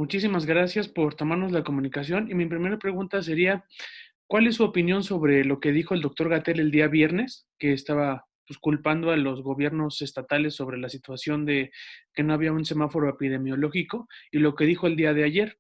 Muchísimas gracias por tomarnos la comunicación y mi primera pregunta sería, ¿cuál es su opinión sobre lo que dijo el doctor Gatell el día viernes, que estaba pues, culpando a los gobiernos estatales sobre la situación de que no había un semáforo epidemiológico y lo que dijo el día de ayer,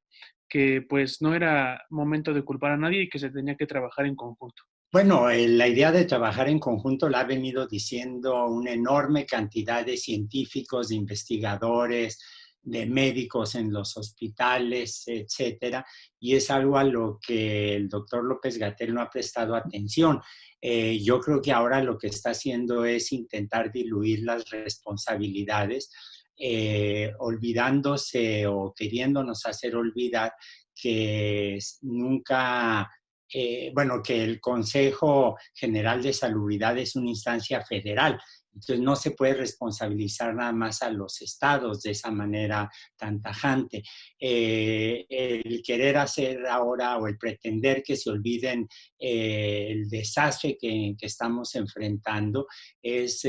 que pues no era momento de culpar a nadie y que se tenía que trabajar en conjunto? Bueno, la idea de trabajar en conjunto la ha venido diciendo una enorme cantidad de científicos, de investigadores, de médicos en los hospitales, etcétera, y es algo a lo que el doctor López-Gatell no ha prestado atención. Yo creo que ahora lo que está haciendo es intentar diluir las responsabilidades, olvidándose o queriéndonos hacer olvidar que nunca bueno, que el Consejo General de Salubridad es una instancia federal. Entonces no se puede responsabilizar nada más a los estados de esa manera tan tajante. El querer hacer ahora o el pretender que se olviden el desastre que estamos enfrentando es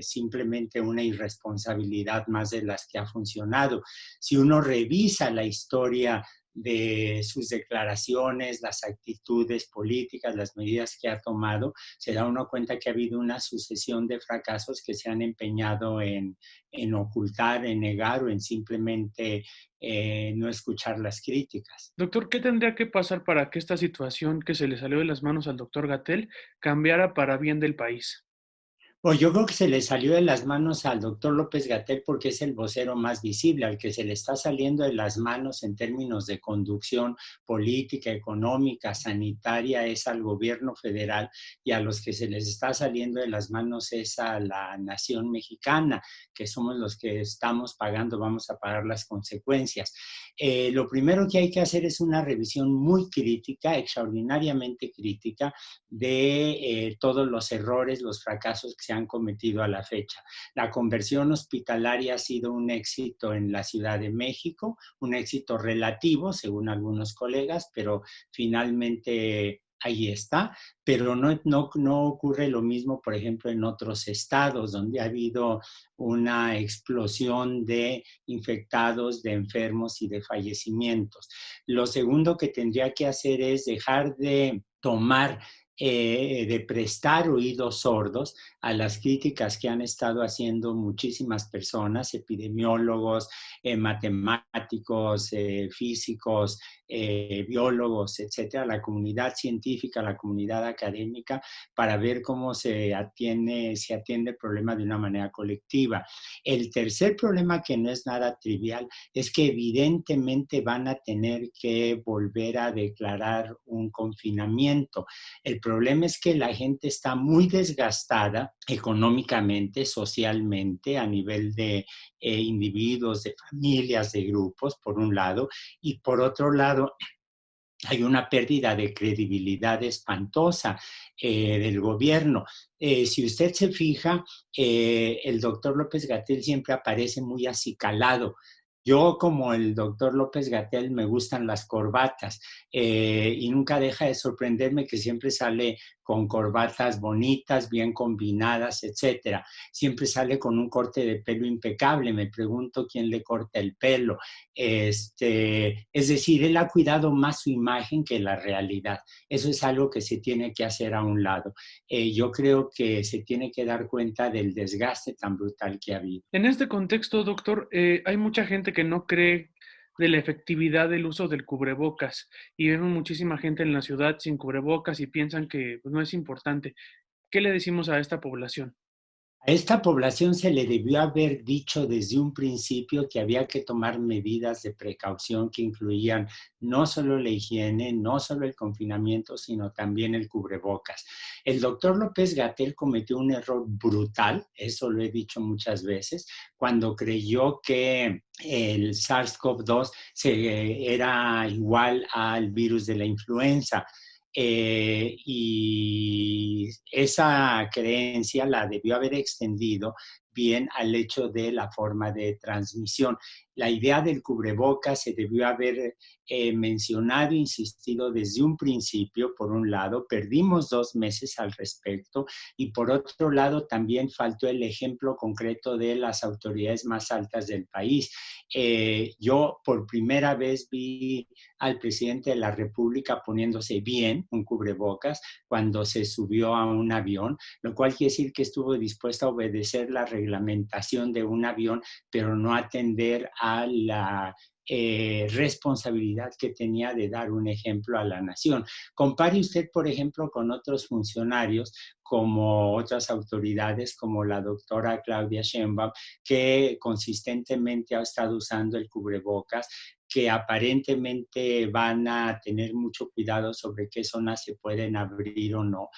simplemente una irresponsabilidad más de las que ha funcionado. Si uno revisa la historia de sus declaraciones, las actitudes políticas, las medidas que ha tomado, se da uno cuenta que ha habido una sucesión de fracasos que se han empeñado en ocultar, en negar o en simplemente no escuchar las críticas. Doctor, ¿qué tendría que pasar para que esta situación que se le salió de las manos al doctor Gatell cambiara para bien del país? Pues yo creo que se le salió de las manos al doctor López-Gatell porque es el vocero más visible, al que se le está saliendo de las manos en términos de conducción política, económica, sanitaria, es al gobierno federal, y a los que se les está saliendo de las manos es a la nación mexicana, que somos los que estamos pagando, vamos a pagar las consecuencias. Lo primero que hay que hacer es una revisión muy crítica, extraordinariamente crítica, de todos los errores, los fracasos que se han cometido a la fecha. La conversión hospitalaria ha sido un éxito en la Ciudad de México, un éxito relativo, según algunos colegas, pero finalmente ahí está, pero no ocurre lo mismo, por ejemplo, en otros estados donde ha habido una explosión de infectados, de enfermos y de fallecimientos. Lo segundo que tendría que hacer es dejar de tomar de prestar oídos sordos a las críticas que han estado haciendo muchísimas personas, epidemiólogos, matemáticos, físicos, biólogos, etcétera, la comunidad científica, la comunidad académica, para ver cómo se atiende el problema de una manera colectiva. El tercer problema, que no es nada trivial, es que evidentemente van a tener que volver a declarar un confinamiento. El problema es que la gente está muy desgastada económicamente, socialmente, a nivel de individuos, de familias, de grupos, por un lado, y por otro lado, hay una pérdida de credibilidad espantosa del gobierno. Si usted se fija, el doctor López-Gatell siempre aparece muy acicalado. Yo, como el doctor López-Gatell, me gustan las corbatas, y nunca deja de sorprenderme que siempre sale con corbatas bonitas, bien combinadas, etcétera. Siempre sale con un corte de pelo impecable. Me pregunto quién le corta el pelo. Es decir, él ha cuidado más su imagen que la realidad. Eso es algo que se tiene que hacer a un lado. Yo creo que se tiene que dar cuenta del desgaste tan brutal que ha habido. En este contexto, doctor, hay mucha gente que no cree de la efectividad del uso del cubrebocas y vemos muchísima gente en la ciudad sin cubrebocas y piensan que pues, no es importante. ¿Qué le decimos a esta población? A esta población se le debió haber dicho desde un principio que había que tomar medidas de precaución que incluían no solo la higiene, no solo el confinamiento, sino también el cubrebocas. El doctor López-Gatell cometió un error brutal, eso lo he dicho muchas veces, cuando creyó que el SARS-CoV-2 era igual al virus de la influenza. Y esa creencia la debió haber extendido bien al hecho de la forma de transmisión. La idea del cubrebocas se debió haber mencionado, insistido desde un principio. Por un lado, perdimos 2 meses al respecto, y por otro lado también faltó el ejemplo concreto de las autoridades más altas del país. Yo por primera vez vi al presidente de la República poniéndose bien un cubrebocas cuando se subió a un avión, lo cual quiere decir que estuvo dispuesto a obedecer la reglamentación de un avión, pero no atender a la responsabilidad que tenía de dar un ejemplo a la nación. Compare usted, por ejemplo, con otros funcionarios, como otras autoridades, como la doctora Claudia Sheinbaum, que consistentemente ha estado usando el cubrebocas, que aparentemente van a tener mucho cuidado sobre qué zonas se pueden abrir o no,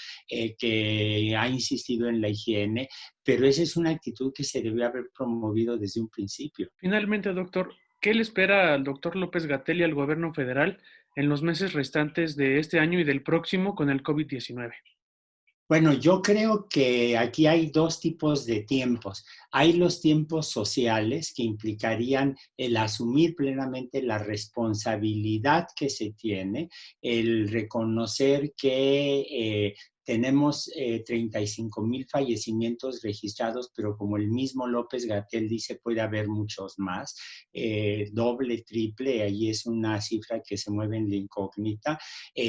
que ha insistido en la higiene, pero esa es una actitud que se debió haber promovido desde un principio. Finalmente, doctor, ¿qué le espera al doctor López-Gatell y al gobierno federal en los meses restantes de este año y del próximo con el COVID-19? Bueno, yo creo que aquí hay 2 tipos de tiempos. Hay los tiempos sociales, que implicarían el asumir plenamente la responsabilidad que se tiene, el reconocer que tenemos 35,000 fallecimientos registrados, pero como el mismo López-Gatell dice, puede haber muchos más, doble, triple, ahí es una cifra que se mueve en la incógnita.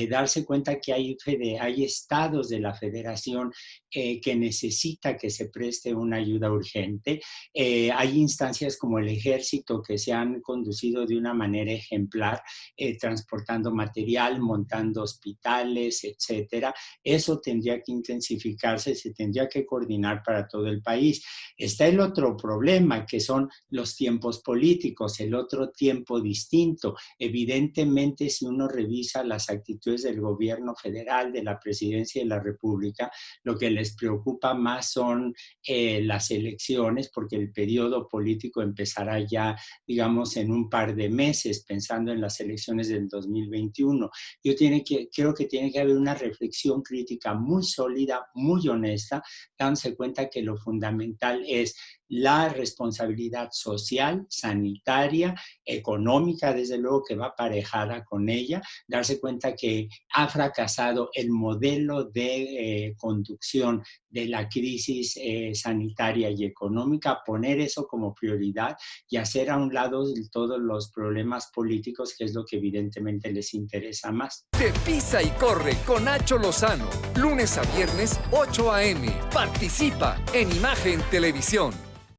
Darse cuenta que hay estados de la federación que necesita que se preste una ayuda urgente. Hay instancias como el ejército que se han conducido de una manera ejemplar, transportando material, montando hospitales, etcétera. Eso tendría que intensificarse, se tendría que coordinar para todo el país. Está el otro problema, que son los tiempos políticos, el otro tiempo distinto. Evidentemente, si uno revisa las actitudes del gobierno federal, de la presidencia de la República, lo que les preocupa más son las elecciones, porque el periodo político empezará ya, digamos, en un par de meses, pensando en las elecciones del 2021. Creo que tiene que haber una reflexión crítica muy sólida, muy honesta, dándose cuenta que lo fundamental es la responsabilidad social, sanitaria, económica, desde luego que va aparejada con ella, darse cuenta que ha fracasado el modelo de conducción de la crisis sanitaria y económica, poner eso como prioridad y hacer a un lado todos los problemas políticos, que es lo que evidentemente les interesa más. De Pisa y Corre con Nacho Lozano, lunes a viernes, 8 a.m. Participa en Imagen Televisión.